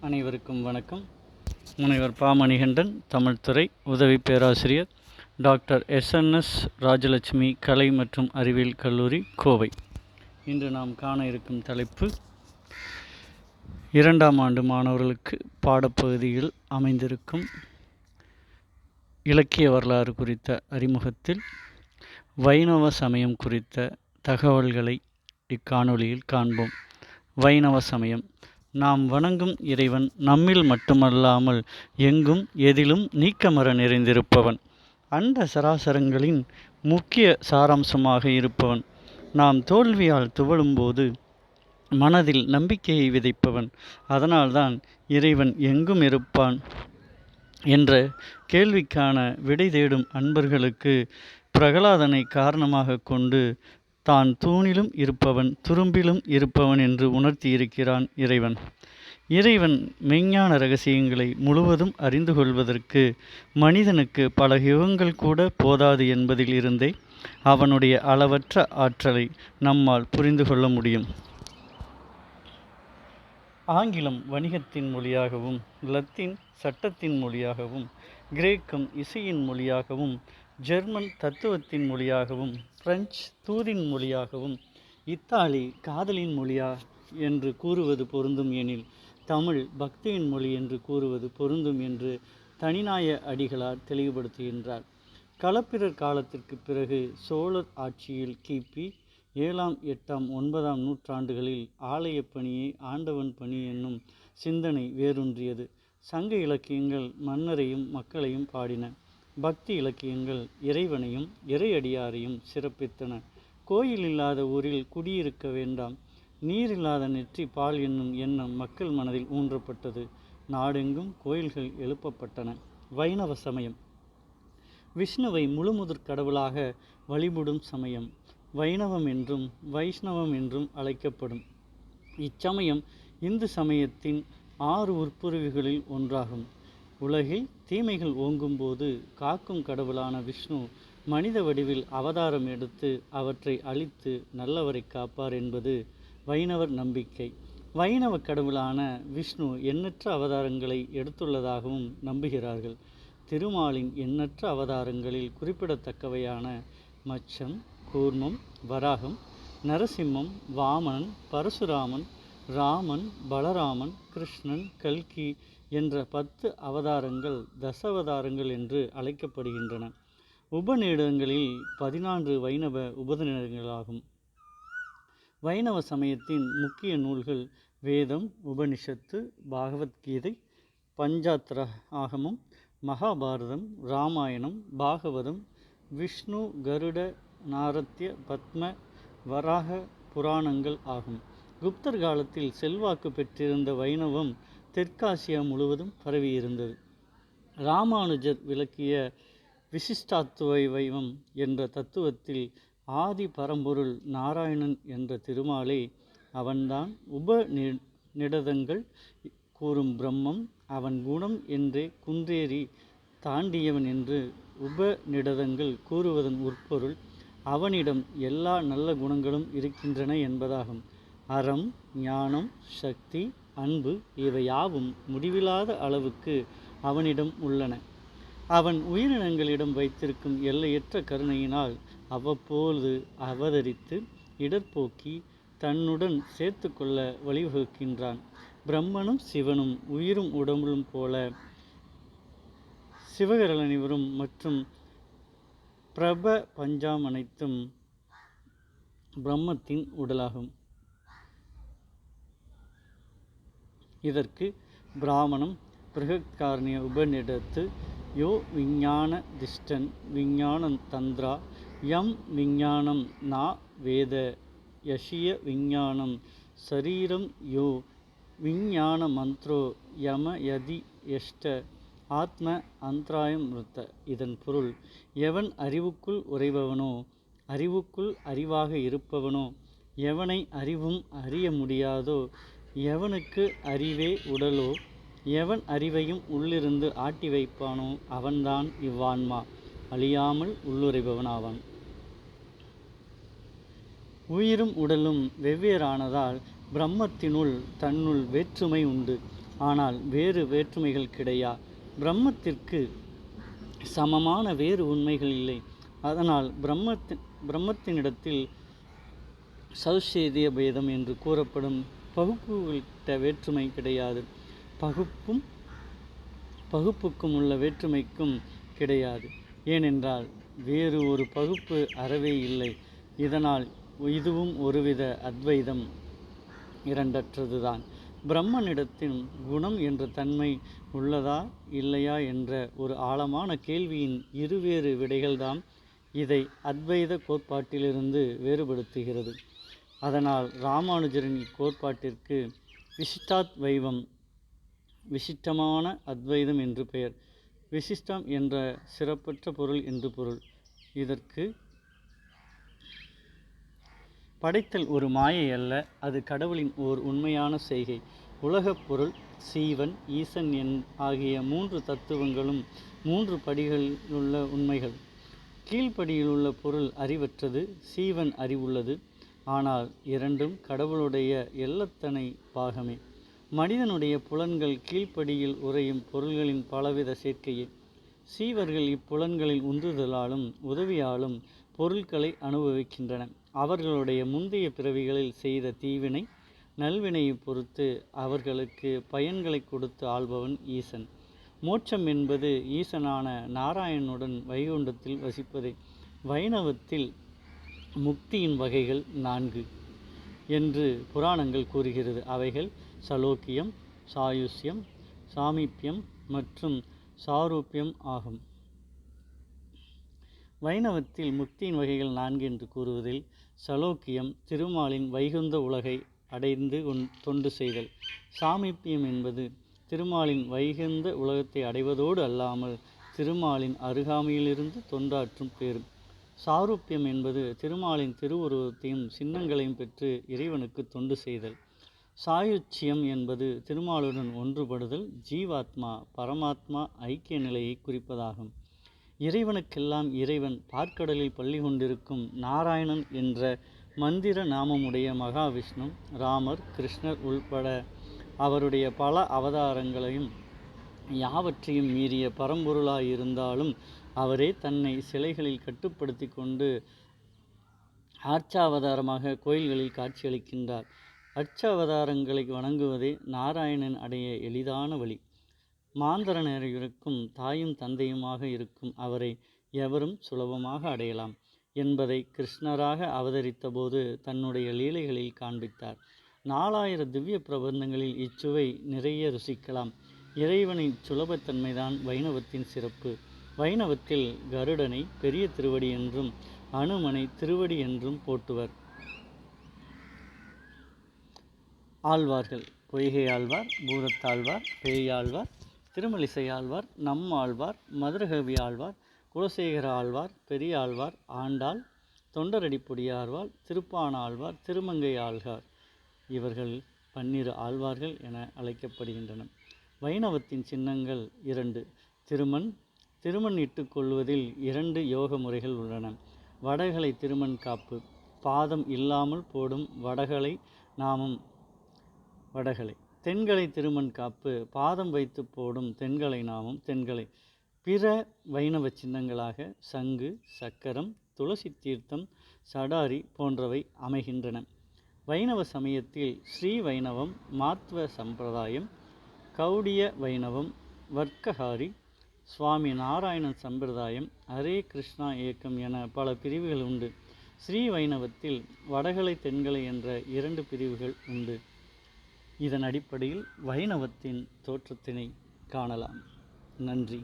அனைவருக்கும் வணக்கம். முனைவர் பா. மணிகண்டன், தமிழ்துறை உதவி பேராசிரியர், டாக்டர் எஸ்.என்.எஸ். ராஜலட்சுமி கலை மற்றும் அறிவியல் கல்லூரி, கோவை. இன்று நாம் காண இருக்கும் தலைப்பு 2ஆம் ஆண்டு மாணவர்களுக்கு பாடப்பகுதியில் அமைந்திருக்கும் இலக்கிய வரலாறு குறித்த அறிமுகத்தில் வைணவ சமயம் குறித்த தகவல்களை இக்காணொளியில் காண்போம். வைணவ சமயம். நாம் வணங்கும் இறைவன் நம்மில் மட்டுமல்லாமல் எங்கும் எதிலும் நீக்கமற நிறைந்திருப்பவன், அண்ட சராசரங்களின் முக்கிய சாராம்சமாக இருப்பவன், நாம் தோல்வியால் துவளும்போது மனதில் நம்பிக்கையை விதைப்பவன். அதனால்தான் இறைவன் எங்கும் இருப்பான் என்ற கேள்விக்கான விடை தேடும் அன்பர்களுக்கு பிரகலாதனை காரணமாக கொண்டு தான் தூணிலும் இருப்பவன், துரும்பிலும் இருப்பவன் என்று உணர்த்தியிருக்கிறான் இறைவன். இறைவன் மெய்ஞான இரகசியங்களை முழுவதும் அறிந்து கொள்வதற்கு மனிதனுக்கு பல யுகங்கள் கூட போதாது என்பதில் இருந்தே அவனுடைய அளவற்ற ஆற்றலை நம்மால் புரிந்து கொள்ள முடியும். ஆங்கிலம் வணிகத்தின் மொழியாகவும், லத்தீன் சட்டத்தின் மொழியாகவும், கிரேக்கம் இசையின் மொழியாகவும், ஜெர்மன் தத்துவத்தின் மொழியாகவும், பிரெஞ்சு தூதின் மொழியாகவும், இத்தாலி காதலின் மொழியா என்று கூறுவது பொருந்தும் எனில், தமிழ் பக்தியின் மொழி என்று கூறுவது பொருந்தும் என்று தனிநாய அடிகளார் தெளிவுபடுத்துகின்றார். களப்பிரர் காலத்திற்கு பிறகு சோழர் ஆட்சியில் கிபி 7ஆம் 8ஆம் 9ஆம் நூற்றாண்டுகளில் ஆலய பணியை ஆண்டவன் பணி என்னும் சிந்தனை வேரூன்றியது. சங்க இலக்கியங்கள் மன்னரையும் மக்களையும் பாடின. பக்தி இலக்கியங்கள் இறைவனையும் இறையடியாரையும் சிறப்பித்தன. கோயில் இல்லாத ஊரில் குடியிருக்க வேண்டாம், நீரில்லாத நெற்றி பால் என்னும் எண்ணம் மக்கள் மனதில் ஊன்றப்பட்டது. நாடெங்கும் கோயில்கள் எழுப்பப்பட்டன. வைணவ சமயம். விஷ்ணுவை முழுமுதற் கடவுளாக வழிபடும் சமயம் வைணவம் என்றும் வைஷ்ணவம் என்றும் அழைக்கப்படும். இச்சமயம் இந்து சமயத்தின் 6 உட்பிரிவுகளில் ஒன்றாகும். உலகில் தீமைகள் ஓங்கும்போது காக்கும் கடவுளான விஷ்ணு மனித வடிவில் அவதாரம் எடுத்து அவற்றை அழித்து நல்லவரை காப்பார் என்பது வைணவர் நம்பிக்கை. வைணவ கடவுளான விஷ்ணு எண்ணற்ற அவதாரங்களை எடுத்துள்ளதாகவும் நம்புகிறார்கள். திருமாலின் எண்ணற்ற அவதாரங்களில் குறிப்பிடத்தக்கவையான மச்சம், கூர்மம், வராகம், நரசிம்மம், வாமனன், பரசுராமன், ராமன், பலராமன், கிருஷ்ணன், கல்கி என்ற 10 அவதாரங்கள் தசாவதாரங்கள் என்று அழைக்கப்படுகின்றன. உபநிடதங்களில் 14 வைணவ உபநிடதங்களாகும். வைணவ சமயத்தின் முக்கிய நூல்கள் வேதம், உபனிஷத்து, பாகவத்கீதை, பஞ்சாத்ர ஆகமம், மகாபாரதம், இராமாயணம், பாகவதம், விஷ்ணு கருட நாரத்ய பத்ம வராக புராணங்கள் ஆகும். குப்தர் காலத்தில் செல்வாக்கு பெற்றிருந்த வைணவம் தெற்காசியா முழுவதும் பரவியிருந்தது. ராமானுஜர் விளக்கிய விசிஷ்டாத்வைவம் என்ற தத்துவத்தில் ஆதி பரம்பொருள் நாராயணன் என்ற திருமாலே அவன்தான். உபநிடதங்கள் கூறும் பிரம்மம் அவன் குணம் என்றே குன்றேறி தாண்டியவன் என்று உபநிடதங்கள் கூறுவதன் உட்பொருள் அவனிடம் எல்லா நல்ல குணங்களும் இருக்கின்றன என்பதாகும். அறம், ஞானம், சக்தி, அன்பு இவையாவும் முடிவில்லாத அளவுக்கு அவனிடம் உள்ளன. அவன் உயிரினங்களிடம் வைத்திருக்கும் எல்லையற்ற கருணையினால் அவ்வப்போது அவதரித்து இடர்போக்கி தன்னுடன் சேர்த்து கொள்ள வழிவகுக்கின்றான். பிரம்மனும் சிவனும் உயிரும் உடம்பும் போல சிவகரனிவரும் மற்றும் பிரப பஞ்சம் அனைத்தும் பிரம்மத்தின் உடலாகும். இதற்கு பிராமணம் பிருகத்காரண்ய உபநிடத்து யோ விஞ்ஞான திஷ்டன் விஞ்ஞானம் தந்திரா யம் விஞ்ஞானம் நா வேத யஷிய விஞ்ஞானம் சரீரம் யோ விஞ்ஞான மந்த்ரோ யம யதி யஷ்ட ஆத்ம அந்த்ராயம் மிருத்த. இதன் பொருள், எவன் அறிவுக்குள் உறைபவனோ, அறிவுக்குள் அறிவாக இருப்பவனோ, எவனை அறிவும் அறிய முடியாதோ, எவனுக்கு அறிவே உடலோ, எவன் அறிவையும் உள்ளிருந்து ஆட்டி வைப்பானோ அவன்தான் இவ்வான்மா அழியாமல் உள்ளுரைபவனாவான். உயிரும் உடலும் வெவ்வேறானதால் பிரம்மத்தினுள் தன்னுள் வேற்றுமை உண்டு. ஆனால் வேறு வேற்றுமைகள் கிடையா. பிரம்மத்திற்கு சமமான வேறு உண்மைகள் இல்லை. அதனால் பிரம்மத்தினிடத்தில் சௌஷேதிய பேதம் என்று கூறப்படும் பகுப்புவிட்ட வேற்றுமை கிடையாது. பகுப்புக்கும் உள்ள வேற்றுமைக்கும் கிடையாது. ஏனென்றால் வேறு ஒரு பகுப்பு அறவே இல்லை. இதனால் இதுவும் ஒருவித அத்வைதம் இரண்டற்றதுதான். பிரம்மனிடத்தின் குணம் என்ற தன்மை உள்ளதா இல்லையா என்ற ஒரு ஆழமான கேள்வியின் இருவேறு விடைகள்தான் இதை அத்வைத கோட்பாட்டிலிருந்து வேறுபடுத்துகிறது. அதனால் ராமானுஜரின் இக்கோட்பாட்டிற்கு விசிஷ்டாத்வைவம், விசிஷ்டமான அத்வைதம் என்று பெயர். விசிஷ்டம் என்ற சிறப்பற்ற பொருள் என்று பொருள். இதற்கு படைத்தல் ஒரு மாயை அல்ல, அது கடவுளின் ஓர் உண்மையான செய்கை. உலகப் பொருள், சீவன், ஈசன் ஆகிய 3 தத்துவங்களும் 3 படிகளிலுள்ள உண்மைகள். கீழ்ப்படியிலுள்ள பொருள் அறிவற்றது, சீவன் அறிவுள்ளது. ஆனால் இரண்டும் கடவுளுடைய எள்ளத்தனை பாகமே. மனிதனுடைய புலன்கள் கீழ்ப்படியில் உறையும் பொருள்களின் பலவித சேர்க்கையே. சீவர்கள் இப்புலன்களின் உந்துதலாலும் உதவியாலும் பொருட்களை அனுபவிக்கின்றன. அவர்களுடைய முந்தைய பிறவிகளில் செய்த தீவினை நல்வினையை பொறுத்து அவர்களுக்கு பயன்களை கொடுத்து ஆள்பவன் ஈசன். மோட்சம் என்பது ஈசனான நாராயணனுடன் வைகுண்டத்தில் வசிப்பதே. வைணவத்தில் முக்தியின் வகைகள் 4 என்று புராணங்கள் கூறுகிறது. அவைகள் சலோக்கியம், சாயுஷ்யம், சாமீப்யம் மற்றும் சாரூபியம் ஆகும். வைணவத்தில் முக்தியின் வகைகள் 4 என்று கூறுவதில் சலோக்கியம் திருமாலின் வைகுந்த உலகை அடைந்து தொண்டு செய்தல். சாமீப்பியம் என்பது திருமாலின் வைகுந்த உலகத்தை அடைவதோடு அல்லாமல் திருமாலின் அருகாமையிலிருந்து தொண்டாற்றும் பேறு. சாரூபியம் என்பது திருமாலின் திருவுருவத்தையும் சின்னங்களையும் பெற்று இறைவனுக்கு தொண்டு செய்தல். சாயுச்சியம் என்பது திருமாலுடன் ஒன்றுபடுதல், ஜீவாத்மா பரமாத்மா ஐக்கிய நிலையை குறிப்பதாகும். இறைவனுக்கெல்லாம் இறைவன் பார்க்கடலில் பள்ளி கொண்டிருக்கும் நாராயணன் என்ற மந்திர நாமமுடைய மகாவிஷ்ணு, ராமர், கிருஷ்ணர் உள்பட அவருடைய பல அவதாரங்களையும் யாவற்றையும் மீறிய பரம்பொருளாயிருந்தாலும் அவரே தன்னை சிலைகளில் கட்டுப்படுத்தி கொண்டு அர்ச்சாவதாரமாக கோயில்களில் காட்சியளிக்கின்றார். அர்ச்சாவதாரங்களை வணங்குவதே நாராயணன் அடைய எளிதான வழி. மாந்தரனருக்கும் தாயும் தந்தையுமாக இருக்கும் அவரை எவரும் சுலபமாக அடையலாம் என்பதை கிருஷ்ணராக அவதரித்த போது தன்னுடைய லீலைகளில் காண்பித்தார். 4000 திவ்ய பிரபந்தங்களில் இச்சுவை நிறைய ருசிக்கலாம். இறைவனின் சுலபத்தன்மைதான் வைணவத்தின் சிறப்பு. வைணவத்தில் கருடனை பெரிய திருவடி என்றும் அனுமனை திருவடி என்றும் போற்றுவர். ஆழ்வார்கள்: பொய்கை ஆழ்வார், பூதத்தாழ்வார், பேயாழ்வார், திருமலிசை ஆழ்வார், நம்மாழ்வார், மதுரகவி ஆழ்வார், குலசேகர ஆழ்வார், பெரியாழ்வார், ஆண்டாள், தொண்டரடிப்பொடியாழ்வார், திருப்பான ஆழ்வார், திருமங்கை ஆழ்வார். இவர்கள் 12 ஆழ்வார்கள் என அழைக்கப்படுகின்றனர். வைணவத்தின் சின்னங்கள் 2. திருமண் இட்டுக்கொள்வதில் 2 யோக முறைகள் உள்ளன. வடகலை திருமண் காப்பு. பாதம் இல்லாமல் போடும் வடகலை நாமம் வடகலை. தென்கலை திருமண் காப்பு. பாதம் வைத்து போடும் தென்கலை நாமம் தென்கலை. பிற வைணவ சின்னங்களாக சங்கு, சக்கரம், துளசி தீர்த்தம், சடாரி போன்றவை அமைகின்றன. வைணவ சமயத்தில் ஸ்ரீ வைணவம், மாத்வ சம்பிரதாயம், கௌடிய வைணவம், வர்க்கஹாரி, சுவாமி நாராயணன் சம்பிரதாயம், ஹரே கிருஷ்ணா இயக்கம் என பல பிரிவுகள் உண்டு. ஸ்ரீ வைணவத்தில் வடகலை தென்கலை என்ற 2 பிரிவுகள் உண்டு. இதன் அடிப்படையில் வைணவத்தின் தோற்றத்தினை காணலாம். நன்றி.